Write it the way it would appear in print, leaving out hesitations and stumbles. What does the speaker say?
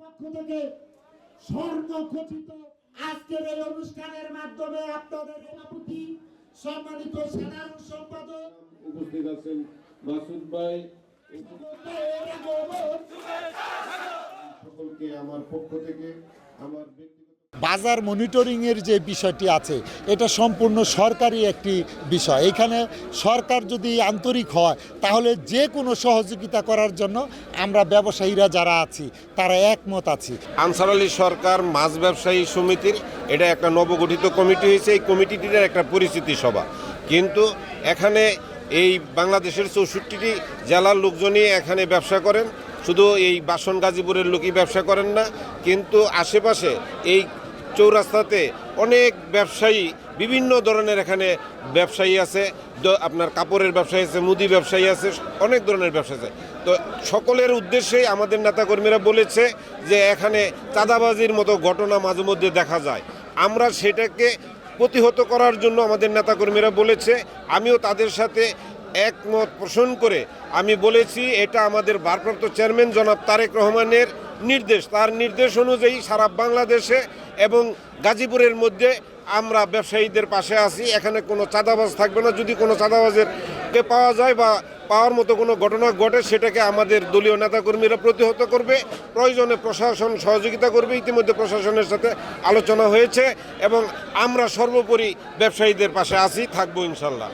পক্ষ থেকে স্বর্ণখচিত আজকের এই অনুষ্ঠানের মাধ্যমে আপনাদের সভাপতি সম্মানিত সাধারণ সম্পাদক উপস্থিত আছেন মাসুদ ভাই, সকলকে আমার পক্ষ থেকে আমার বাজার মনিটরিংয়ের যে বিষয়টি আছে এটা সম্পূর্ণ সরকারি একটি বিষয়। এখানে সরকার যদি আন্তরিক হয় তাহলে যে কোনো সহযোগিতা করার জন্য আমরা ব্যবসায়ীরা যারা আছি তারা একমত আছি। আনসার আলী সরকার মাছ ব্যবসায়ী সমিতির এটা একটা নবগঠিত কমিটি হয়েছে। এই কমিটিটির একটা পরিচিতি সভা, কিন্তু এখানে এই বাংলাদেশের 64টি জেলার লোকজনই এখানে ব্যবসা করেন। শুধু এই বাসন গাজীপুরের লোকই ব্যবসা করেন না, কিন্তু আশেপাশে এই চৌরাস্তাতে অনেক ব্যবসায়ী, বিভিন্ন ধরনের এখানে ব্যবসায়ী আছে। আপনার কাপড়ের ব্যবসায়ী আছে, মুদি ব্যবসায়ী আছে, অনেক ধরনের ব্যবসা আছে। তো সকলের উদ্দেশ্যেই আমাদের নেতাকর্মীরা বলেছে যে এখানে চাঁদাবাজির মতো ঘটনা মাঝে মধ্যে দেখা যায়। আমরা সেটাকে প্রতিহত করার জন্য আমাদের নেতাকর্মীরা বলেছে, আমিও তাদের সাথে একমত পোষণ করে আমি বলেছি এটা আমাদের ভারপ্রাপ্ত চেয়ারম্যান জনাব তারেক রহমানের নির্দেশ। তার নির্দেশ অনুযায়ী সারা বাংলাদেশে এবং গাজীপুরের মধ্যে আমরা ব্যবসায়ীদের পাশে আছি। এখানে কোনো চাঁদাবাজ থাকবে না। যদি কোনো চাঁদাবাজেরকে পাওয়া যায় বা পাওয়ার মতো কোনো ঘটনা ঘটে সেটাকে আমাদের দলীয় নেতাকর্মীরা প্রতিহত করবে। প্রয়োজনে প্রশাসন সহযোগিতা করবে। ইতিমধ্যে প্রশাসনের সাথে আলোচনা হয়েছে এবং আমরা সর্বোপরি ব্যবসায়ীদের পাশে আছি, থাকবো ইনশাল্লাহ।